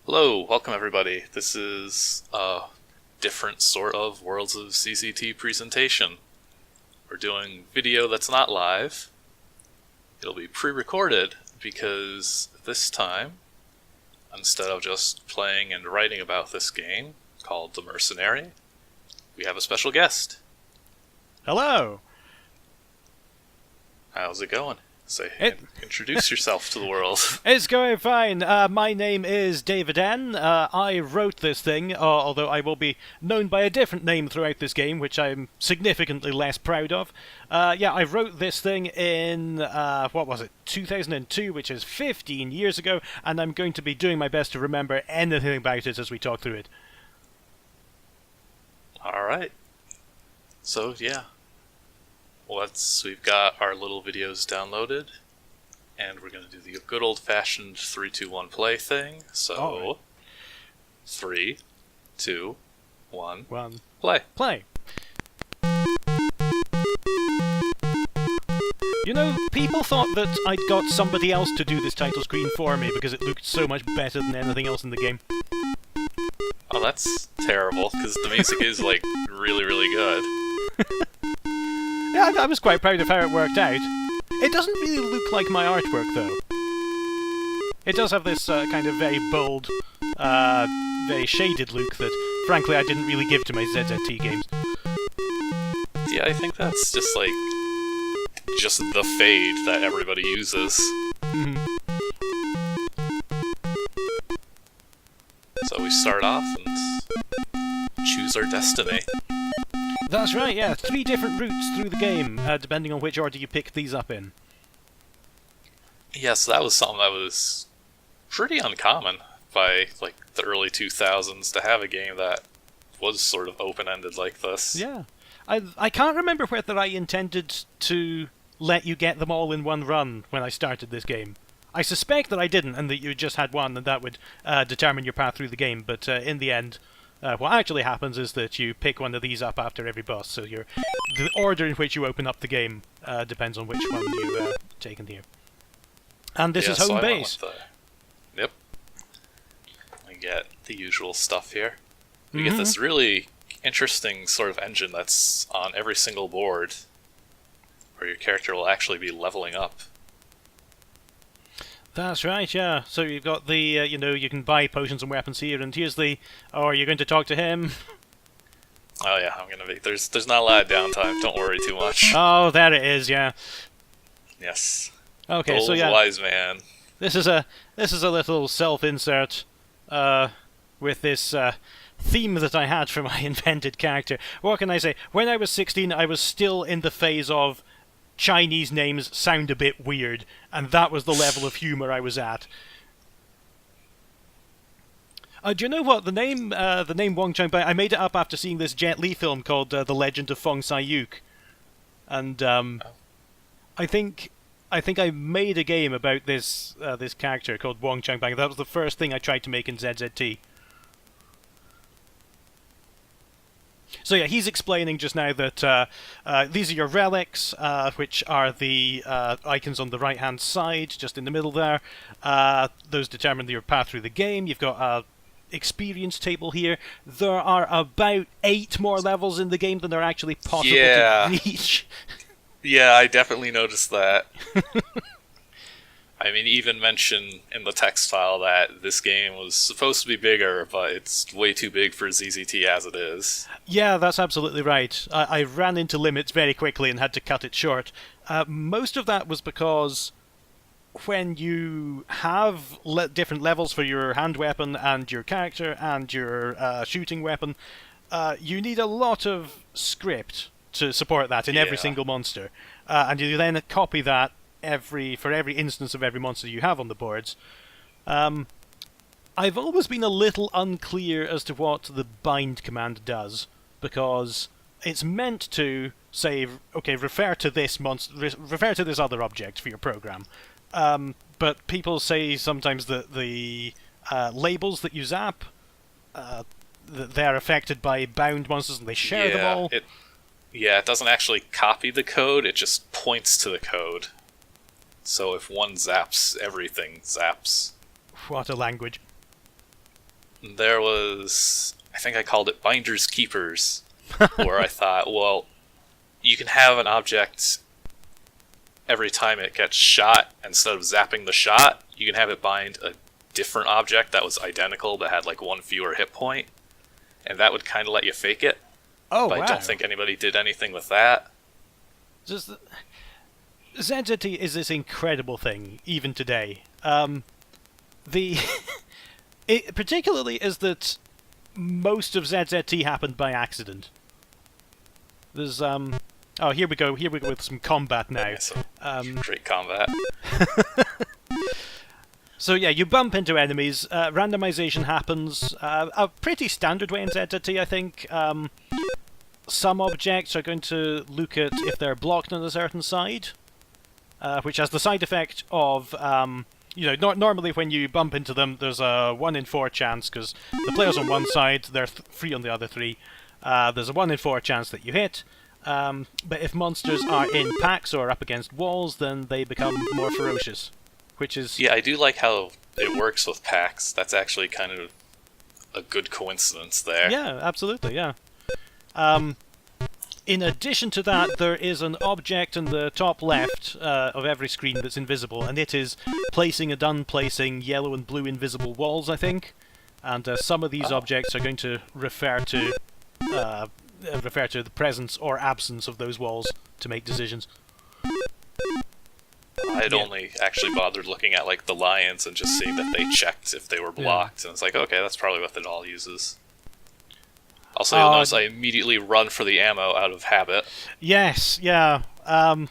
Hello, welcome everybody. This is a different sort of Worlds of CCT presentation. We're doing video that's not live. It'll be pre-recorded because this time, instead of just playing and writing about this game called the Mercenary, we have a special guest. Hello! How's it going? Introduce yourself to the world. It's going fine. My name is DavidN. I wrote this thing, although I will be known by a different name throughout this game, which I'm significantly less proud of. I wrote this thing in, 2002, which is 15 years ago, and I'm going to be doing my best to remember anything about it as we talk through it. Alright. So, yeah. We've got our little videos downloaded, and we're going to do the good old-fashioned 3, 2, 1 play thing. So, 3, 2, 1, play. Play. You know, people thought that I'd got somebody else to do this title screen for me because it looked so much better than anything else in the game. Oh, that's terrible, because the music is, really, really good. Yeah, I was quite proud of how it worked out. It doesn't really look like my artwork, though. It does have this kind of very bold, very shaded look that, frankly, I didn't really give to my ZZT games. Yeah, I think that's just the fade that everybody uses. Mm-hmm. So we start off and choose our destiny. That's right, yeah. 3 different routes through the game, depending on which order you pick these up in. Yeah, so that was something that was pretty uncommon by, the early 2000s to have a game that was sort of open-ended like this. Yeah. I can't remember whether I intended to let you get them all in one run when I started this game. I suspect that I didn't, and that you just had one, and that would determine your path through the game, but in the end... what actually happens is that you pick one of these up after every boss, so the order in which you open up the game depends on which one you take in here. And this is home base. Yep. We get the usual stuff here. We get this really interesting sort of engine that's on every single board, where your character will actually be leveling up. That's right, yeah. So you've got the, you can buy potions and weapons here, and here's the, are you going to talk to him? Oh yeah, I'm gonna be, there's not a lot of downtime, don't worry too much. Oh, there it is, yeah. Yes. Okay, so yeah. Wise man. This is a little self-insert, with this, theme that I had for my invented character. What can I say? When I was 16, I was still in the phase of Chinese names sound a bit weird, and that was the level of humour I was at. Do you know what? The name Wong Chang-bai, I made it up after seeing this Jet Li film called The Legend of Fong Sai-yuk. And I think I made a game about this character called Wong Chang-bai. That was the first thing I tried to make in ZZT. So yeah, he's explaining just now that these are your relics, which are the icons on the right-hand side, just in the middle there. Those determine your path through the game. You've got a experience table here. There are about 8 more levels in the game than there are actually possible to reach. Yeah, I definitely noticed that. I mean, even mention in the text file that this game was supposed to be bigger, but it's way too big for ZZT as it is. Yeah, that's absolutely right. I ran into limits very quickly and had to cut it short. Most of that was because when you have different levels for your hand weapon and your character and your shooting weapon, you need a lot of script to support that in every single monster. And you then copy that for every instance of every monster you have on the boards. I've always been a little unclear as to what the bind command does, because it's meant to say, okay, refer to this other object for your program. But people say sometimes that the labels that you zap, they're affected by bound monsters and they share them all. It doesn't actually copy the code, it just points to the code. So if one zaps, everything zaps. What a language. There was, I think I called it Binders Keepers, where I thought, well, you can have an object every time it gets shot. Instead of zapping the shot, you can have it bind a different object that was identical but had like one fewer hit point, and that would kind of let you fake it. Oh, but wow. I don't think anybody did anything with that. Just ZZT is this incredible thing, even today. It particularly is that most of ZZT happened by accident. There's oh, here we go with some combat now. Yeah, so great combat. So yeah, you bump into enemies, randomization happens, a pretty standard way in ZZT, I think. Some objects are going to look at if they're blocked on a certain side, which has the side effect of, normally when you bump into them, there's a 1 in 4 chance, because the player's on one side, they're free on the other 3. There's a 1 in 4 chance that you hit, but if monsters are in packs or up against walls, then they become more ferocious, which is... Yeah, I do like how it works with packs. That's actually kind of a good coincidence there. Yeah, absolutely, yeah. In addition to that, there is an object in the top left of every screen that's invisible, and it is placing and unplacing yellow and blue invisible walls, I think. And some of these objects are going to refer to the presence or absence of those walls to make decisions. I'd only actually bothered looking at like the lions and just seeing that they checked if they were blocked, and it's like, okay, that's probably what it all uses. Also, you'll notice I immediately run for the ammo out of habit. Yes, yeah. And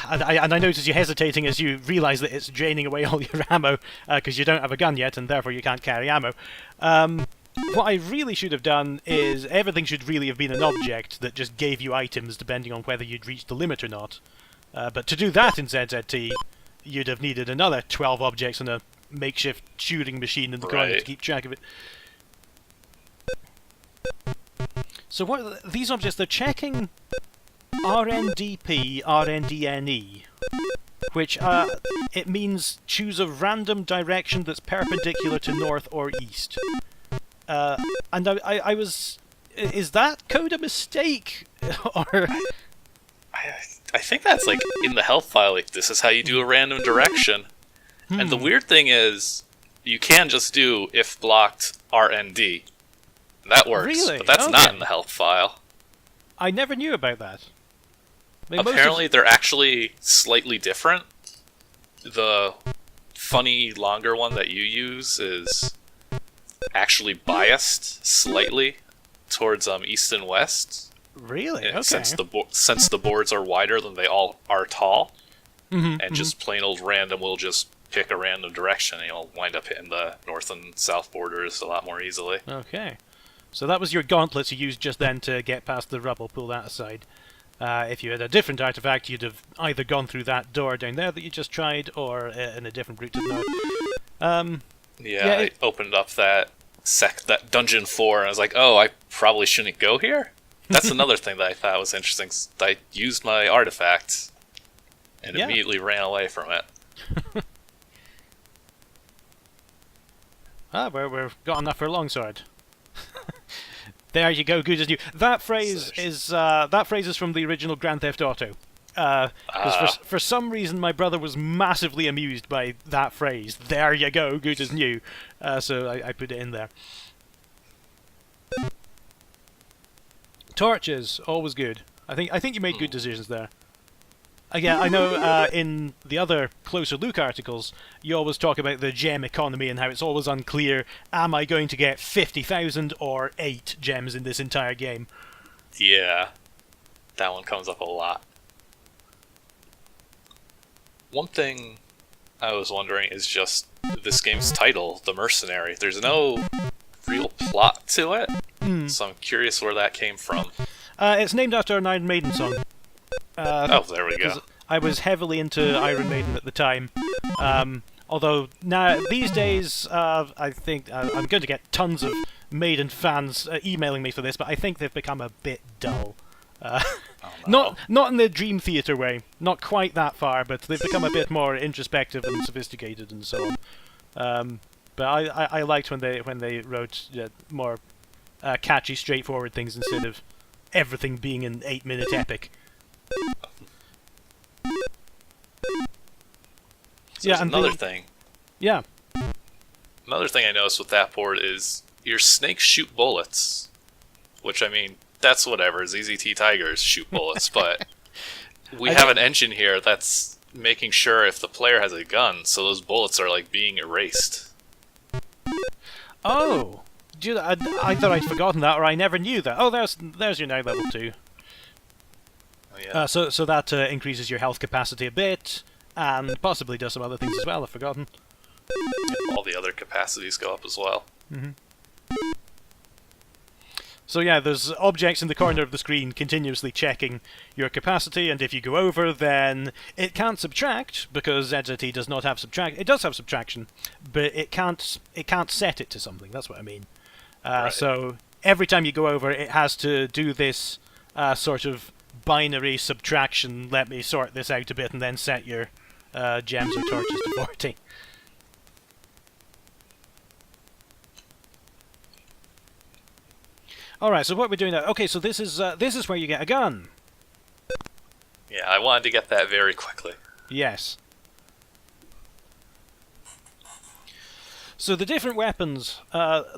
I notice you hesitating as you realise that it's draining away all your ammo, because you don't have a gun yet, and therefore you can't carry ammo. What I really should have done is, everything should really have been an object that just gave you items depending on whether you'd reached the limit or not. But to do that in ZZT, you'd have needed another 12 objects and a makeshift shooting machine in the ground to keep track of it. So what these objects, they're checking RNDP, RNDNE, which it means choose a random direction that's perpendicular to north or east. And I was... Is that code a mistake? Or... I think that's like in the health file, like this is how you do a random direction. And the weird thing is, you can just do if blocked RND. That works, really? But that's not in the health file. I never knew about that. Apparently, they're actually slightly different. The funny, longer one that you use is actually biased slightly towards east and west. Really? Okay. Since the boards are wider than they all are tall, and just plain old random will just pick a random direction, and you'll wind up hitting the north and south borders a lot more easily. Okay. So that was your gauntlets you used just then to get past the rubble, pull that aside. If you had a different artifact, you'd have either gone through that door down there that you just tried, or in a different route to the north. I opened up that Dungeon 4, and I was like, oh, I probably shouldn't go here? That's another thing that I thought was interesting. I used my artifact, and immediately ran away from it. We've got enough for a longsword. There you go, good as new. That phrase is from the original Grand Theft Auto. For some reason, my brother was massively amused by that phrase. There you go, good as new. So I put it in there. Torches, always good. I think you made good decisions there. Again, I know in the other Closer Look articles, you always talk about the gem economy and how it's always unclear, am I going to get 50,000 or 8 gems in this entire game? Yeah, that one comes up a lot. One thing I was wondering is just this game's title, The Mercenary. There's no real plot to it, so I'm curious where that came from. It's named after an Iron Maiden song. There we go. I was heavily into Iron Maiden at the time. Although now these days, I think I'm going to get tons of Maiden fans emailing me for this, but I think they've become a bit dull. Not in the Dream Theater way, not quite that far, but they've become a bit more introspective and sophisticated and so on. but I liked when they wrote more catchy, straightforward things instead of everything being an 8-minute epic. So yeah, another thing. Yeah. Another thing I noticed with that board is your snakes shoot bullets, which, I mean, that's whatever. ZZT Tigers shoot bullets, but we have an engine here that's making sure if the player has a gun, so those bullets are like being erased. Oh, dude, I thought I'd forgotten that, or I never knew that. Oh, there's your now level 2. Oh, yeah. So that increases your health capacity a bit, and possibly does some other things as well. I've forgotten. All the other capacities go up as well. Mm-hmm. So yeah, there's objects in the corner of the screen continuously checking your capacity, and if you go over, then it can't subtract, because ZZT does not have subtract. It does have subtraction, but it can't set it to something. That's what I mean. Right. So every time you go over, it has to do this sort of binary subtraction. Let me sort this out a bit, and then set your gems or torches to 40. Alright, so what we're doing now... Okay, so this is where you get a gun. Yeah, I wanted to get that very quickly. Yes. So the different weapons,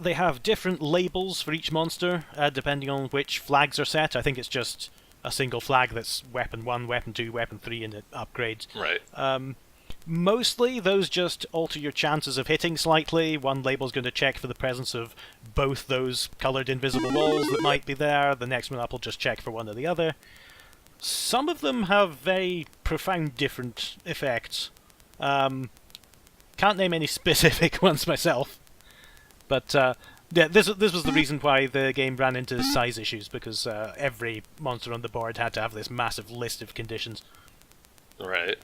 they have different labels for each monster, depending on which flags are set. I think it's just a single flag that's weapon 1, weapon 2, weapon 3, and it upgrades. Right. Mostly, those just alter your chances of hitting slightly. One label's going to check for the presence of both those coloured invisible walls that might be there. The next one up will just check for one or the other. Some of them have very profound different effects. Can't name any specific ones myself. But yeah, this was the reason why the game ran into size issues, because every monster on the board had to have this massive list of conditions. Right.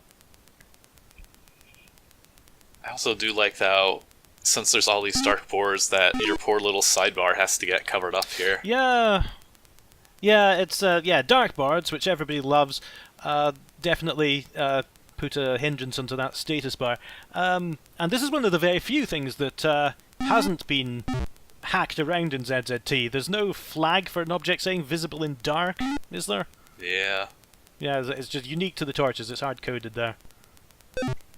I also do like how, since there's all these dark boards, that your poor little sidebar has to get covered up here. Yeah. Yeah, it's dark boards, which everybody loves. Definitely put a hindrance onto that status bar. And this is one of the very few things that hasn't been hacked around in ZZT. There's no flag for an object saying visible in dark, is there? Yeah. Yeah, it's just unique to the torches. It's hard-coded there.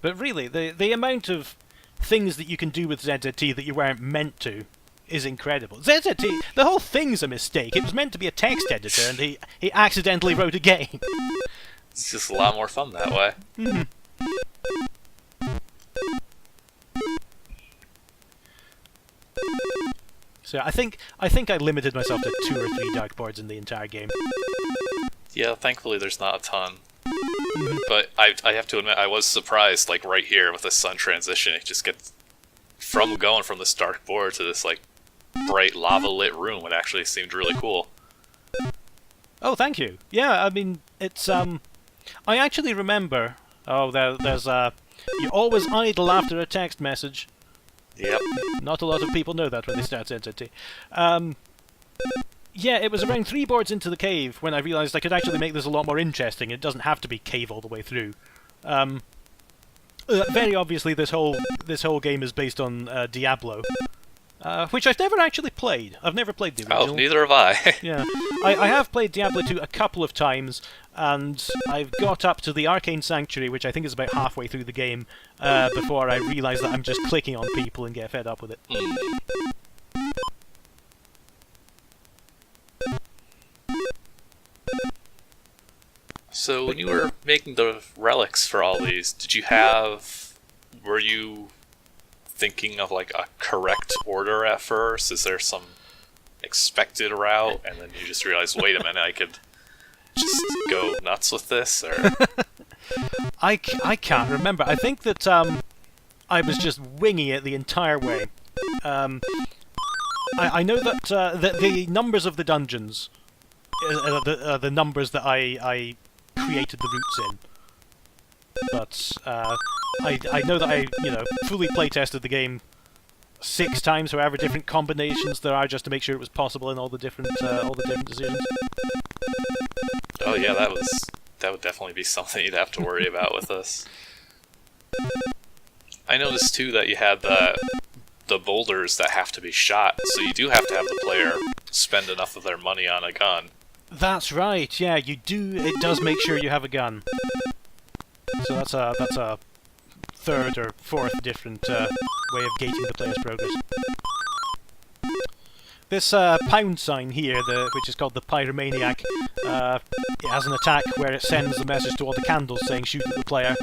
But really, the amount of things that you can do with ZZT that you weren't meant to is incredible. ZZT, the whole thing's a mistake. It was meant to be a text editor, and he accidentally wrote a game. It's just a lot more fun that way. Mm-hmm. So I think I limited myself to 2 or 3 dark boards in the entire game. Yeah, thankfully there's not a ton. But I have to admit, I was surprised, like, right here with the sun transition. It just gets from going from this dark board to this, like, bright lava-lit room. It actually seemed really cool. Oh, thank you. Yeah, I mean, it's, I actually remember... Oh, there's, you always idle after a text message. Yep. Not a lot of people know that when they start ZZT. Yeah, it was around 3 boards into the cave when I realised I could actually make this a lot more interesting. It doesn't have to be cave all the way through. Very obviously, this whole game is based on Diablo, which I've never actually played. I've never played the original. Oh, neither have I. Yeah, I have played Diablo 2 a couple of times, and I've got up to the Arcane Sanctuary, which I think is about halfway through the game, before I realise that I'm just clicking on people and get fed up with it. So when you were making the relics for all these, were you thinking of like a correct order at first? Is there some expected route, and then you just realized, wait a minute, I could just go nuts with this? Or I can't remember. I think that I was just winging it the entire way. I know that the numbers of the dungeons are the numbers that I created the routes in. But I know that I fully playtested the game 6 times, however different combinations there are, just to make sure it was possible in all the different decisions. Oh yeah, that would definitely be something you'd have to worry about with this. I noticed too that you had the the boulders that have to be shot, so you do have to have the player spend enough of their money on a gun. That's right. Yeah, you do. It does make sure you have a gun. So that's a third or fourth different way of gauging the player's progress. This pound sign here, which is called the Pyromaniac, it has an attack where it sends the message to all the candles saying shoot at the player.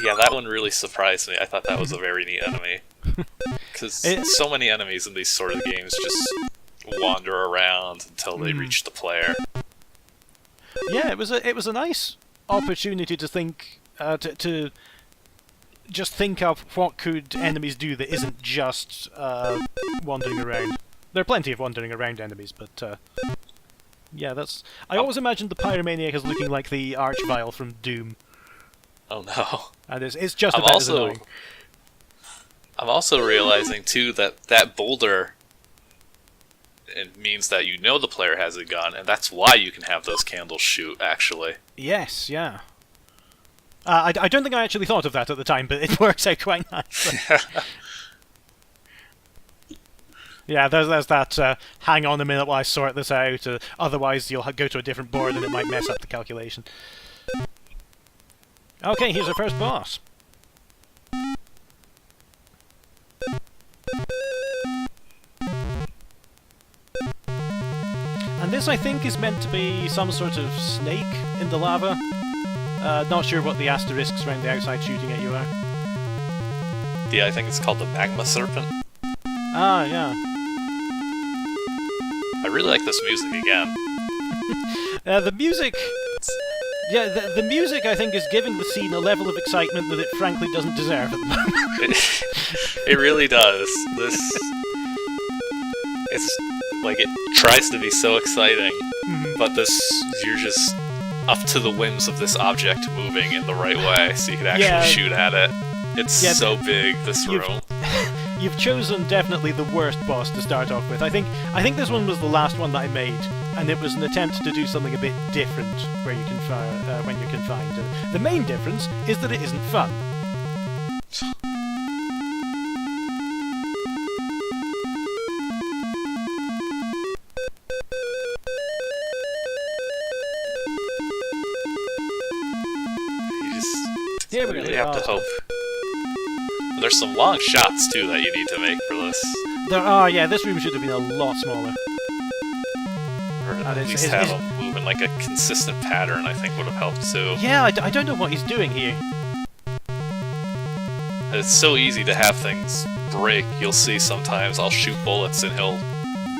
Yeah, that one really surprised me. I thought that was a very neat enemy. Because so many enemies in these sort of games just wander around until they reach the player. Yeah, it was a nice opportunity to think, to just think of what could enemies do that isn't just wandering around. There are plenty of wandering around enemies, but yeah, that's. I always imagined the Pyromaniac as looking like the Archvile from Doom. Oh no! And it's just about as annoying. I'm also realizing too that boulder, it means that you know the player has a gun, and that's why you can have those candles shoot. Actually. Yes. Yeah. I don't think I actually thought of that at the time, but it works out quite nicely. Yeah, there's that, hang on a minute while I sort this out, otherwise you'll go to a different board and it might mess up the calculation. Okay, here's our first boss. And this, I think, is meant to be some sort of snake in the lava. Not sure what the asterisks around the outside shooting at you are. Yeah, I think it's called the Magma Serpent. Ah, yeah. I really like this music again. The music... Yeah, the music, I think, is giving the scene a level of excitement that it frankly doesn't deserve at the moment. It really does. It's like, it tries to be so exciting, but you're just up to the whims of this object moving in the right way, so you can actually shoot at it. It's so big, this room. You've chosen definitely the worst boss to start off with. I think this one was the last one that I made, and it was an attempt to do something a bit different where you can when you're confined. The main difference is that it isn't fun. You really have to hope. There's some long shots, too, that you need to make for this. There are, yeah. This room should have been a lot smaller. Or at least have him move in like a consistent pattern, I think would have helped, too. Yeah, I don't know what he's doing here. It's so easy to have things break. You'll see sometimes I'll shoot bullets and he'll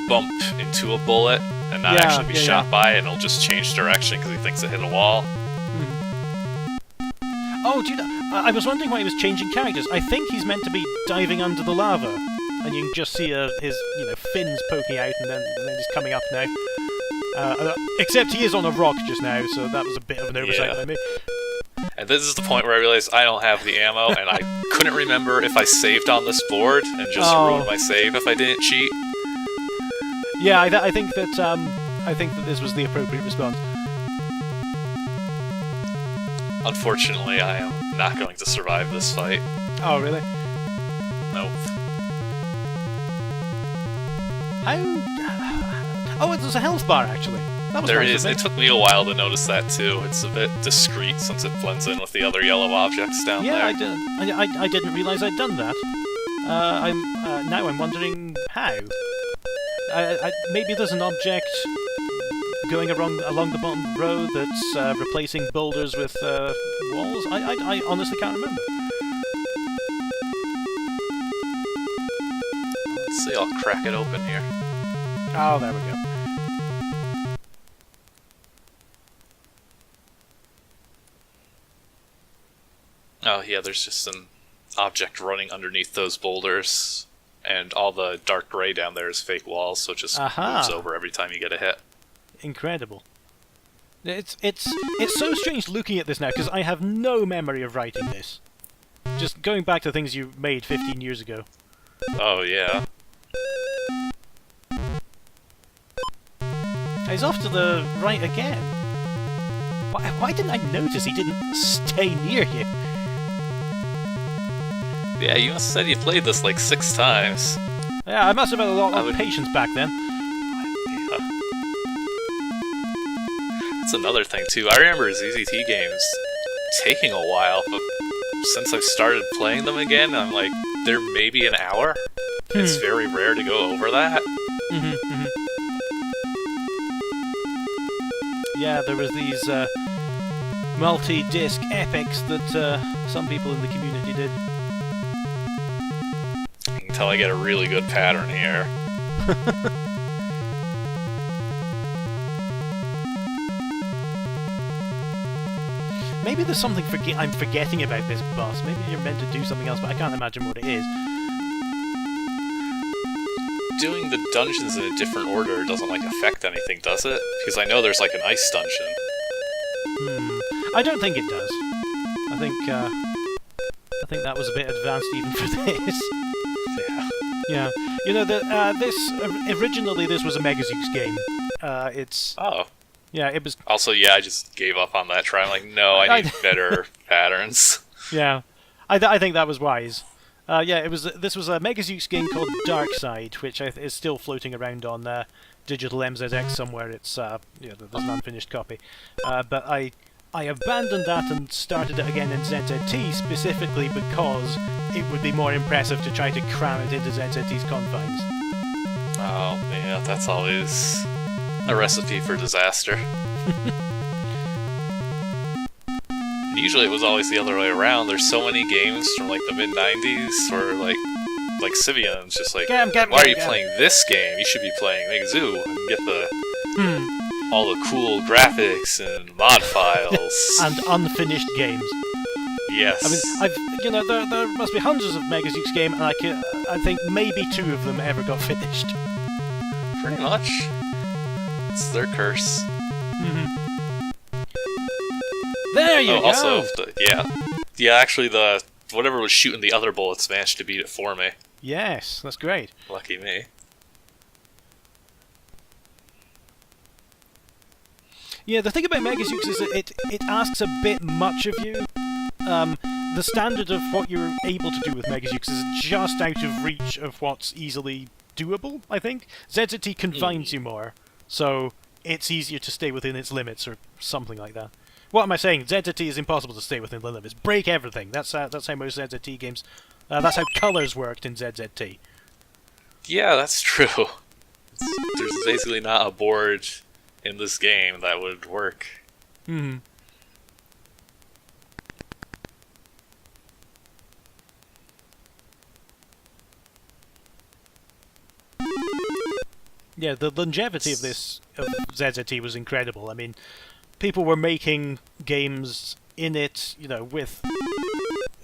bump into a bullet and not actually be shot by it, and he'll just change direction because he thinks it hit a wall. Oh, do you know, I was wondering why he was changing characters. I think he's meant to be diving under the lava, and you can just see his fins poking out, and then he's coming up now. Except he is on a rock just now, so that was a bit of an oversight by me. And this is the point where I realized I don't have the ammo, and I couldn't remember if I saved on this board and just ruined my save if I didn't cheat. Yeah, I think that this was the appropriate response. Unfortunately, I am not going to survive this fight. Oh, really? Nope. Oh, there's a health bar, actually. That was there is. It took me a while to notice that, too. It's a bit discreet since it blends in with the other yellow objects down there. Yeah, I didn't realize I'd done that. Now I'm wondering how. Maybe there's an object going along the bottom row that's replacing boulders with walls? I honestly can't remember. Let's see, I'll crack it open here. Oh, there we go. Oh yeah, there's just an object running underneath those boulders, and all the dark gray down there is fake walls, so it just moves over every time you get a hit. Incredible. It's so strange looking at this now, because I have no memory of writing this. Just going back to things you made 15 years ago. Oh, yeah. He's off to the right again. Why didn't I notice he didn't stay near you? Yeah, you must said you played this like 6 times. Yeah, I must have had a lot of patience back then. Yeah. That's another thing too. I remember ZZT games taking a while, but since I've started playing them again, I'm like, they're maybe an hour. It's very rare to go over that. Yeah, there was these multi-disc epics that some people in the community did. You can tell I get a really good pattern here. Maybe there's something I'm forgetting about this boss. Maybe you're meant to do something else, but I can't imagine what it is. Doing the dungeons in a different order doesn't like affect anything, does it? Because I know there's like an ice dungeon. I don't think it does. I think that was a bit advanced even for this. Yeah. Yeah. You know, originally this was a Megazooks game. Oh. Yeah, it was... Also, yeah, I just gave up on that try. I'm like, no, I need better patterns. Yeah. I think that was wise. Yeah, this was a Megazooks game called Dark Side, which is still floating around on Digital MZX somewhere. It's there's an unfinished copy. But I abandoned that and started it again in ZZT specifically because it would be more impressive to try to cram it into ZZT's confines. Oh, yeah, that's always a recipe for disaster. Usually it was always the other way around. There's so many games from like the mid-90s or like Civian. It's just like, why are you playing this game? You should be playing Megazoo and get the all the cool graphics and mod files and unfinished games. Yes. I mean, there must be hundreds of Megazooks games, and I think maybe 2 of them ever got finished. Pretty much. It's their curse. There you go! Also, actually whatever was shooting the other bullets managed to beat it for me. Yes, that's great. Lucky me. Yeah, the thing about Megazooks is that it asks a bit much of you. The standard of what you're able to do with Megazooks is just out of reach of what's easily doable, I think. ZZT confines you more, so it's easier to stay within its limits, or something like that. What am I saying? ZZT is impossible to stay within the limits. Break everything. That's how most ZZT games... that's how colours worked in ZZT. Yeah, that's true. There's basically not a board in this game that would work. Yeah, the longevity of ZZT was incredible. I mean, people were making games in it, with...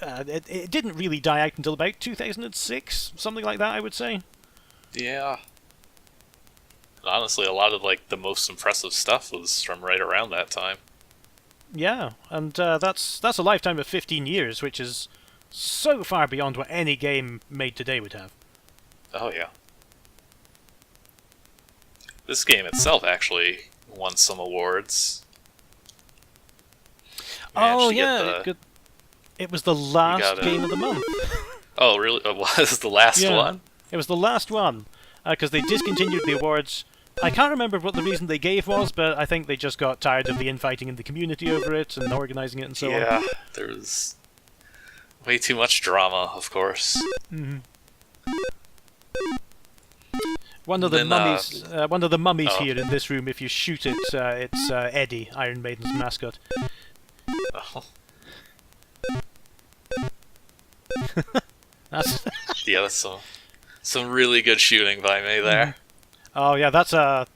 it didn't really die out until about 2006, something like that, I would say. Yeah. Honestly, a lot of the most impressive stuff was from right around that time. Yeah, and that's a lifetime of 15 years, which is so far beyond what any game made today would have. Oh, yeah. This game itself actually won some awards. Oh, yeah. It was the last game of the month. Oh, really? It was the last one? It was the last one, because they discontinued the awards. I can't remember what the reason they gave was, but I think they just got tired of the infighting in the community over it and organising it and so on. Yeah, there was way too much drama, of course. One of the mummies here in this room, if you shoot it, it's Eddie, Iron Maiden's mascot. Oh. That's some really good shooting by me there. Oh yeah, that's a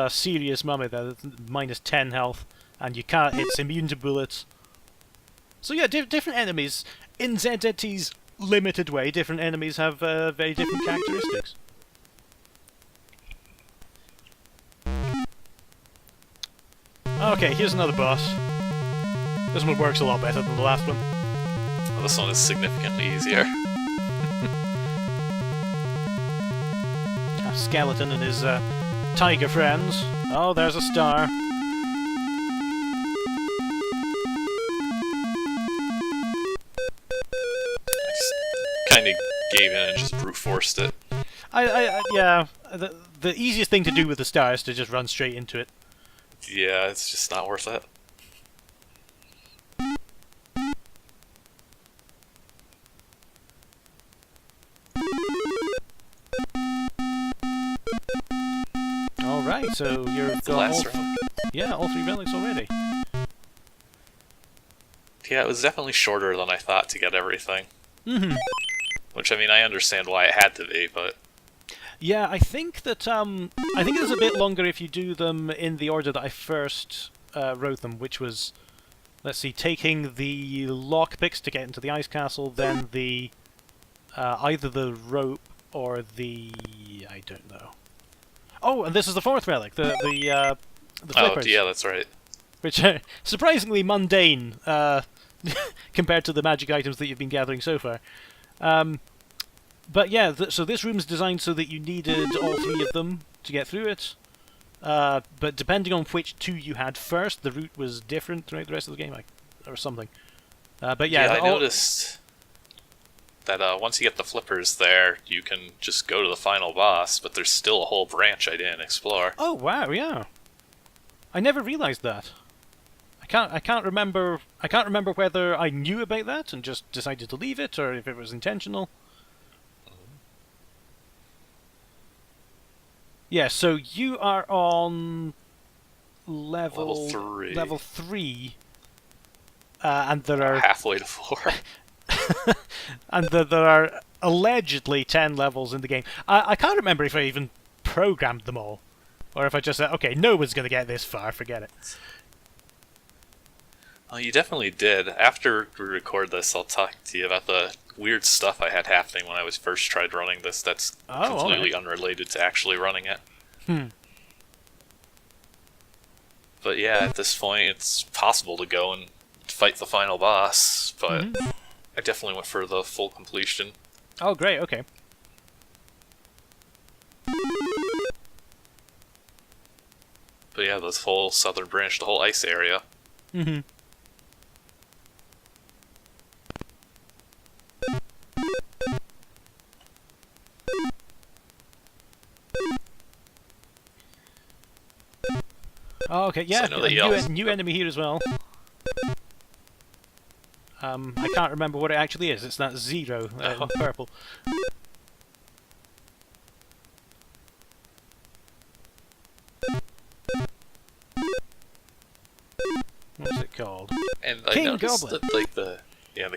serious mummy there. Minus 10 health, and it's immune to bullets. So yeah, different enemies in ZZT's limited way. Different enemies have very different characteristics. Okay, here's another boss. This one works a lot better than the last one. Well, this one is significantly easier. A skeleton and his tiger friends. Oh, there's a star. kind of gave in and just brute forced it. Yeah. The easiest thing to do with the star is to just run straight into it. Yeah, it's just not worth it. Alright, so you're The last round. all 3 relics already. Yeah, it was definitely shorter than I thought to get everything. Mm-hmm. Which, I mean, I understand why it had to be, but... Yeah, I think that I think it's a bit longer if you do them in the order that I first wrote them, which was, let's see, taking the lockpicks to get into the ice castle, then the either the rope or the I don't know. Oh, and this is the 4th relic, the flippers. Oh, yeah, that's right. Which are surprisingly mundane compared to the magic items that you've been gathering so far. But yeah, so this room's designed so that you needed all 3 of them to get through it. But depending on which 2 you had first, the route was different throughout the rest of the game, or something. But yeah, I noticed that once you get the flippers there, you can just go to the final boss, but there's still a whole branch I didn't explore. Oh wow, yeah. I never realized that. I can't remember whether I knew about that and just decided to leave it, or if it was intentional. Yeah, so you are on level 3. Level 3, and there are halfway to 4. and there are allegedly 10 levels in the game. I can't remember if I even programmed them all, or if I just said, okay, no one's going to get this far, forget it. Oh, you definitely did. After we record this, I'll talk to you about the weird stuff I had happening when I was first tried running this that's completely unrelated to actually running it. But yeah, at this point, it's possible to go and fight the final boss, but I definitely went for the full completion. Oh, great, okay. But yeah, this whole southern branch, the whole ice area. Mm-hmm. Oh, okay, yeah, So a new enemy here as well. I can't remember what it actually is. It's that 0 in purple. What's it called? And King I noticed Goblin. that, the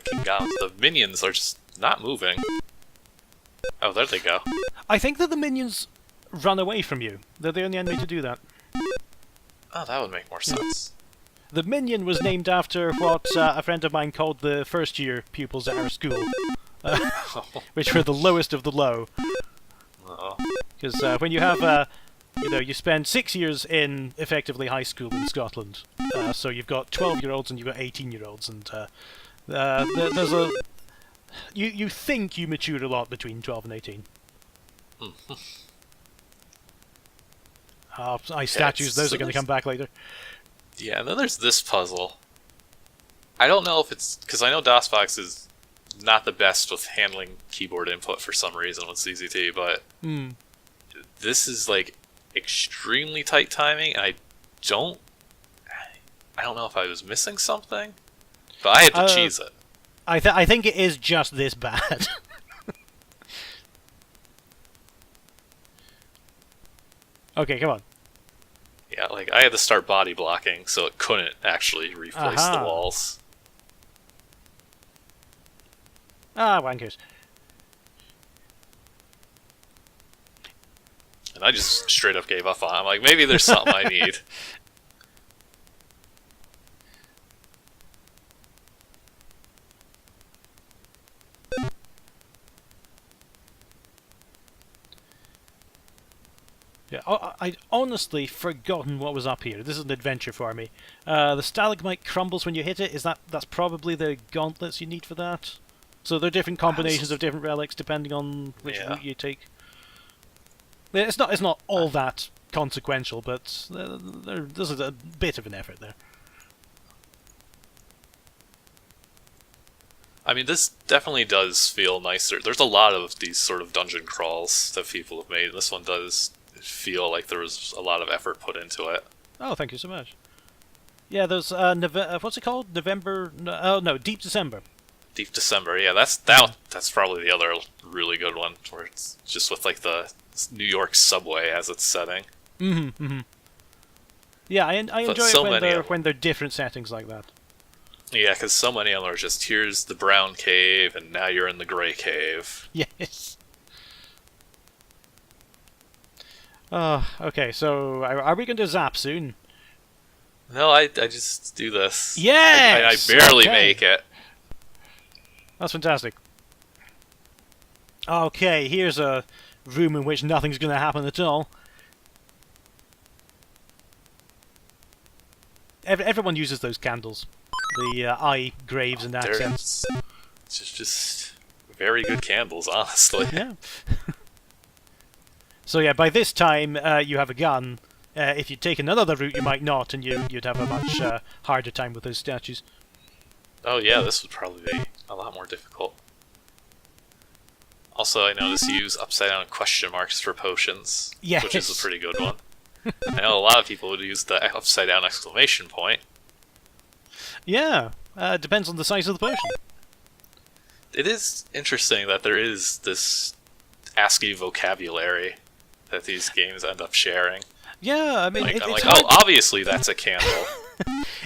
King Goblins, the minions are just not moving. Oh, there they go. I think that the minions run away from you. They're the only enemy to do that. Oh, that would make more sense. The minion was named after what a friend of mine called the first-year pupils at our school, which were the lowest of the low. Because when you have, you spend 6 years in effectively high school in Scotland, so you've got 12-year-olds and you've got 18-year-olds, and there's a you think you mature a lot between 12 and 18. Ice statues, those are going to come back later. Yeah, and then there's this puzzle. I don't know if it's... Because I know DOSBox is not the best with handling keyboard input for some reason with CZT, but... This is, extremely tight timing, and I don't know if I was missing something, but I had to cheese it. I think it is just this bad. Okay, come on. Yeah, I had to start body blocking, so it couldn't actually replace the walls. Ah, wankers. And I just straight up gave up on it. I'm like, maybe there's something I need. Yeah, I'd honestly forgotten what was up here. This is an adventure for me. The stalagmite crumbles when you hit it. That's probably the gauntlets you need for that? So there are different combinations of different relics depending on which route you take. It's not all that consequential, but there's a bit of an effort there. I mean, this definitely does feel nicer. There's a lot of these sort of dungeon crawls that people have made. This one does feel like there was a lot of effort put into it. Oh, thank you so much. Yeah, there's what's it called? November? No, no, Deep December. Deep December, yeah, that's probably the other really good one, where it's just with like the New York subway as its setting. Yeah, I enjoy so it when they're different settings like that. Yeah, because so many of them are just, here's the brown cave, and now you're in the gray cave. Yes. Okay, so are we going to zap soon? No, I just do this. Yes! I barely make it. That's fantastic. Okay, here's a room in which nothing's going to happen at all. Everyone uses those candles. The eye graves and accents. It's just very good candles, honestly. Yeah. So yeah, by this time you have a gun. If you'd taken another route, you might not, and you'd have a much harder time with those statues. Oh yeah, this would probably be a lot more difficult. Also, I noticed you use upside down question marks for potions, yes. Which is a pretty good one. I know a lot of people would use the upside down exclamation point. Yeah, depends on the size of the potion. It is interesting that there is this ASCII vocabulary that these games end up sharing. Yeah, I mean, oh, obviously that's a candle.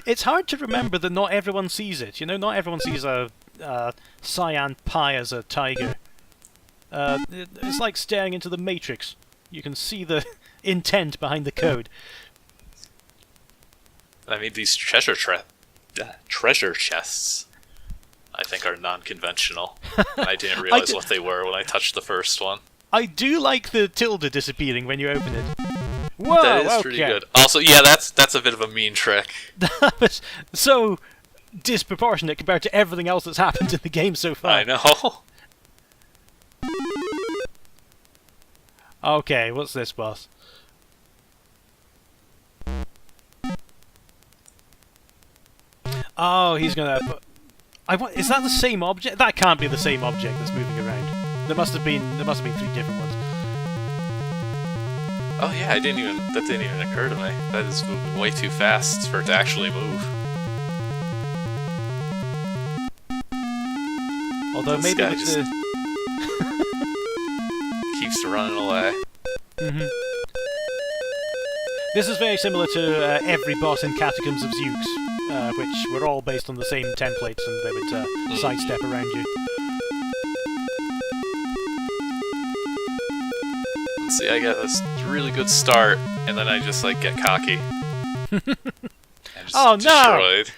It's hard to remember that not everyone sees it. You know, not everyone sees a cyan pie as a tiger. It's like staring into the Matrix. You can see the intent behind the code. I mean, these treasure chests, I think, are non-conventional. I didn't realize what they were when I touched the first one. I do like the tilde disappearing when you open it. Whoa, that is pretty good. Also, yeah, that's a bit of a mean trick. That was so disproportionate compared to everything else that's happened in the game so far. I know. Okay, what's this, boss? Oh, he's gonna. Is that the same object? That can't be the same object that's moving around. There must have been 3 different ones. Oh yeah, that didn't even occur to me. That is moving way too fast for it to actually move. Although this maybe guy with just keeps running away. This is very similar to every boss in Catacombs of Zeux, which were all based on the same templates, and they would sidestep around you. See, I get this really good start, and then I just like get cocky. And just destroyed.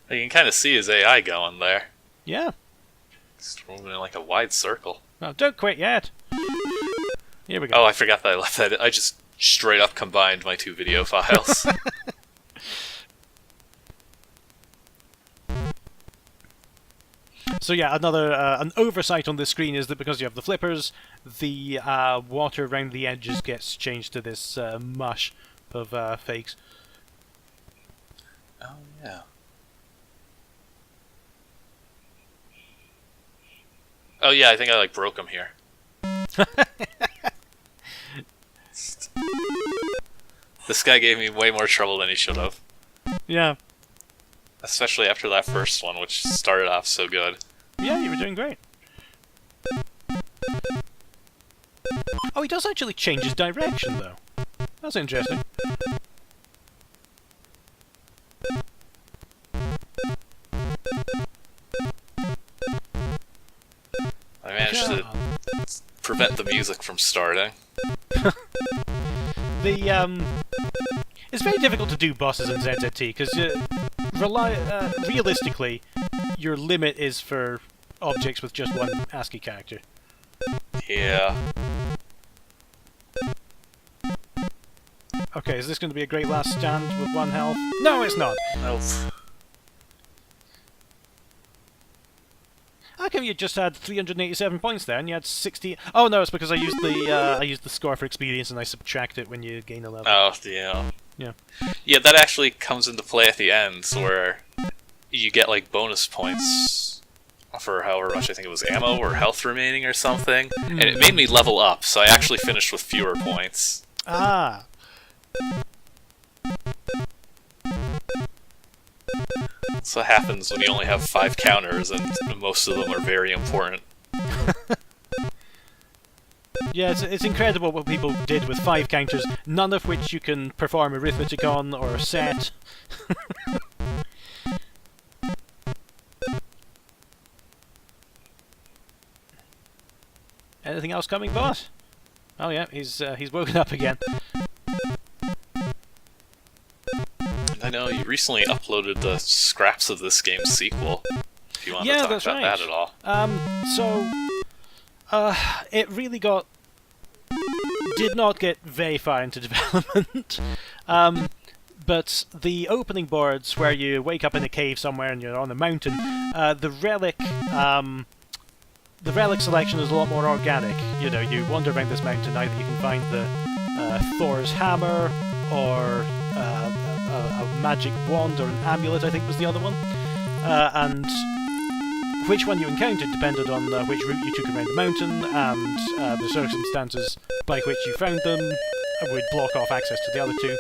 You can kind of see his AI going there. Yeah. Just moving in like a wide circle. Oh, don't quit yet. Here we go. Oh, I forgot that I left that. I just straight up combined my 2 video files. So yeah, another an oversight on this screen is that because you have the flippers, the water around the edges gets changed to this mush of fakes. Oh yeah. Oh yeah, I think I like broke him here. This guy gave me way more trouble than he should have. Yeah. Especially after that first one, which started off so good. Yeah, you were doing great. Oh, he does actually change his direction, though. That's interesting. I managed to prevent the music from starting. It's very difficult to do bosses in ZZT, because realistically, your limit is for objects with just one ASCII character. Yeah. Okay, is this going to be a great last stand with 1 health? No, it's not! Nope. How come you just had 387 points there and you had 60... Oh no, it's because I used the score for experience and I subtract it when you gain a level. Oh, yeah. Yeah. Yeah, that actually comes into play at the end, where you get like bonus points for however much, I think it was ammo or health remaining or something, and it made me level up, so I actually finished with fewer points. Ah. That's what happens when you only have 5 counters, and most of them are very important. Yeah, it's incredible what people did with 5 counters, none of which you can perform arithmetic on or set. Anything else coming, boss? Oh yeah, he's woken up again. I know you recently uploaded the scraps of this game's sequel. If you want to talk about that at all. It really did not get very far into development. But the opening boards where you wake up in a cave somewhere and you're on a mountain, the relic selection is a lot more organic. You know, you wander around this mountain, either you can find the Thor's hammer or a magic wand or an amulet, I think was the other one. And which one you encountered depended on which route you took around the mountain, and the circumstances by which you found them would block off access to the other two.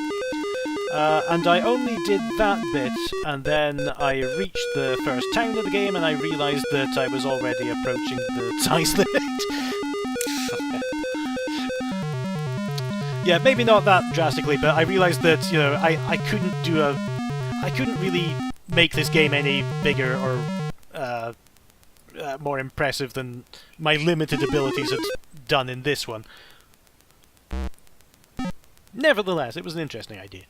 And I only did that bit, and then I reached the first town of the game, and I realised that I was already approaching the size limit. Yeah, maybe not that drastically, but I realised that, you know, I couldn't really make this game any bigger or more impressive than my limited abilities had done in this one. Nevertheless, it was an interesting idea.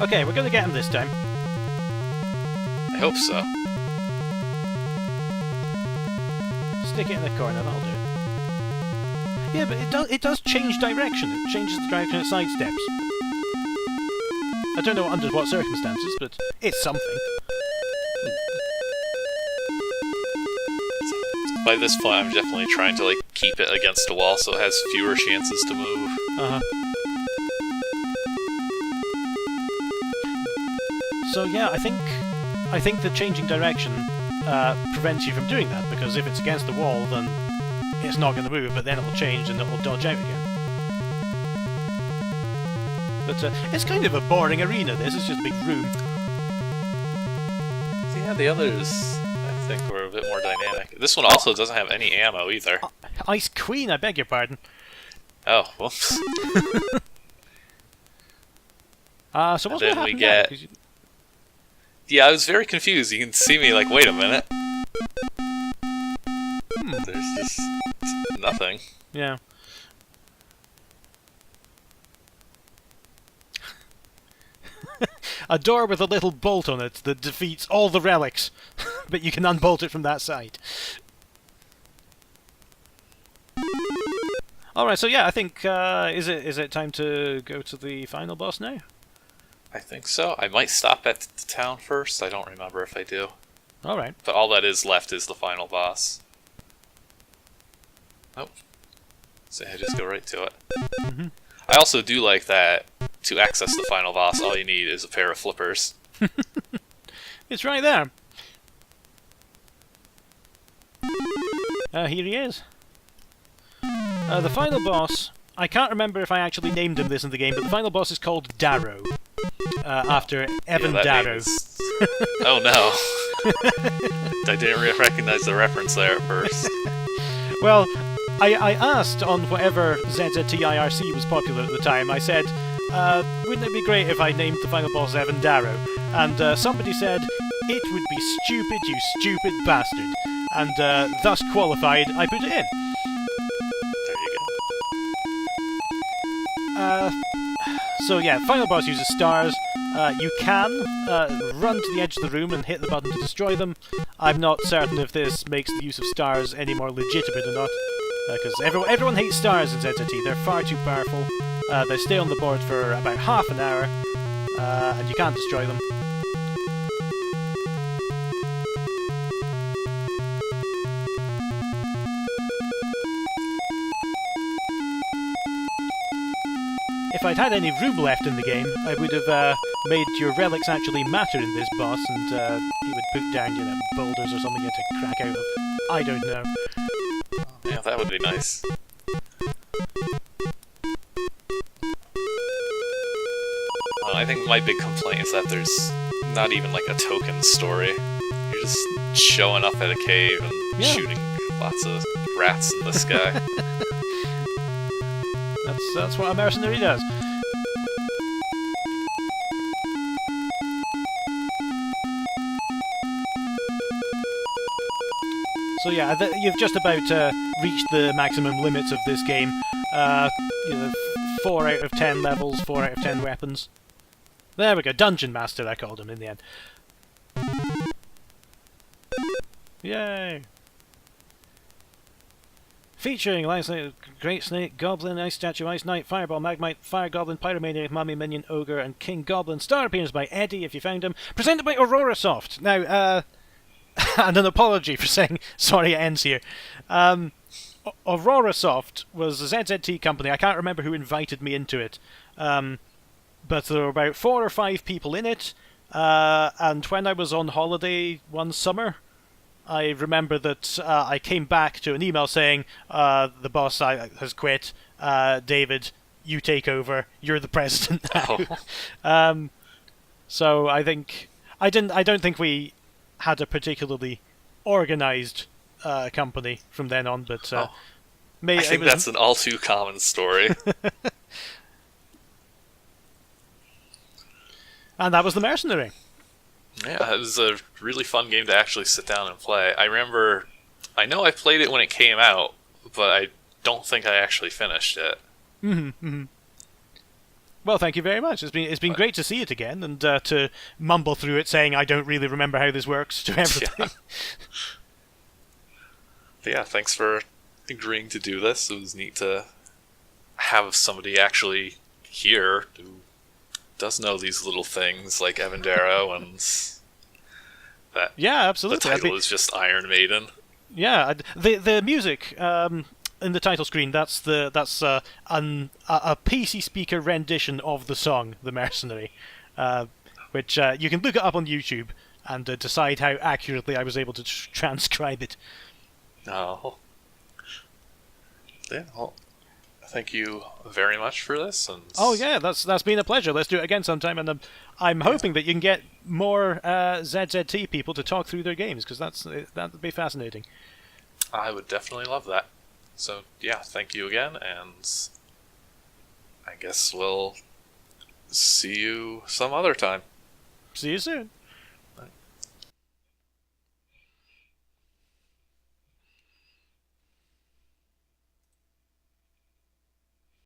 Okay, we're gonna get him this time. I hope so. Stick it in the corner, that'll do. Yeah, but it does change direction. It changes the direction it sidesteps. I don't know under what circumstances, but it's something. By this point, I'm definitely trying to like keep it against a wall so it has fewer chances to move. So yeah, I think the changing direction prevents you from doing that, because if it's against the wall, then it's not going to move, but then it'll change and it'll dodge out again. But it's kind of a boring arena, this. It's just a big room. Yeah, the others, I think, were a bit more dynamic. This one also doesn't have any ammo either. Ice Queen, I beg your pardon. Oh, whoops. So what's going to happen now? You... Yeah, I was very confused. You can see me like, wait a minute. There's just nothing. Yeah. A door with a little bolt on it that defeats all the relics, but you can unbolt it from that side. Alright, so yeah, I think, is it time to go to the final boss now? I think so. I might stop at the town first. I don't remember if I do. Alright. But all that is left is the final boss. Oh. So I just go right to it. I also do like that to access the final boss, all you need is a pair of flippers. It's right there. Here he is. The final boss, I can't remember if I actually named him this in the game, but the final boss is called Darrow. After Evan Darrow. Oh no. I didn't recognize the reference there at first. Well, I asked on whatever ZZTIRC was popular at the time, I said, wouldn't it be great if I named the final boss Evan Darrow? And somebody said, it would be stupid, you stupid bastard. And thus qualified, I put it in. There you go. So yeah, final boss uses stars. You can run to the edge of the room and hit the button to destroy them. I'm not certain if this makes the use of stars any more legitimate or not, because everyone hates stars in ZZT. They're far too powerful. They stay on the board for about half an hour, and you can't destroy them. if I'd had any room left in the game, I would have made your relics actually matter in this boss, and he would put down, boulders or something to crack out of. I don't know. Yeah, that would be nice. I think my big complaint is that there's not even like a token story. You're just showing up at a cave and shooting lots of rats in the sky. That's what a mercenary does. So yeah, you've just about reached the maximum limits of this game. 4 out of 10 levels, 4 out of 10 weapons. There we go, Dungeon Master I called him in the end. Yay! Featuring Great Snake, Goblin, Ice Statue, Ice Knight, Fireball, Magmite, Fire Goblin, Pyromaniac, Mummy Minion, Ogre, and King Goblin. Star appearance by Eddie, if you found him. Presented by Aurora Soft. Now, and an apology for saying sorry it ends here. Aurora Soft was a ZZT company. I can't remember who invited me into it. But there were about 4 or 5 people in it. And when I was on holiday one summer, I remember that I came back to an email saying, the boss has quit. David, you take over. You're the president now. Oh. So I don't think we had a particularly organized company from then on, but I think that's an all too common story. And that was the Mercenary. Yeah, it was a really fun game to actually sit down and play. I know I played it when it came out, but I don't think I actually finished it. Mm-hmm. Well, thank you very much. It's been great to see it again, and to mumble through it saying I don't really remember how this works to everything. Yeah, thanks for agreeing to do this. It was neat to have somebody actually here who does know these little things like Evandero and that. Yeah, absolutely. The title is just Iron Maiden. Yeah, the music in the title screen, that's a PC speaker rendition of the song "The Mercenary," which you can look it up on YouTube and decide how accurately I was able to transcribe it. Oh, yeah. Well, thank you very much for this. And oh yeah, that's been a pleasure. Let's do it again sometime, and I'm hoping that you can get more ZZT people to talk through their games, because that'd be fascinating. I would definitely love that. So yeah, thank you again, and I guess we'll see you some other time. See you soon.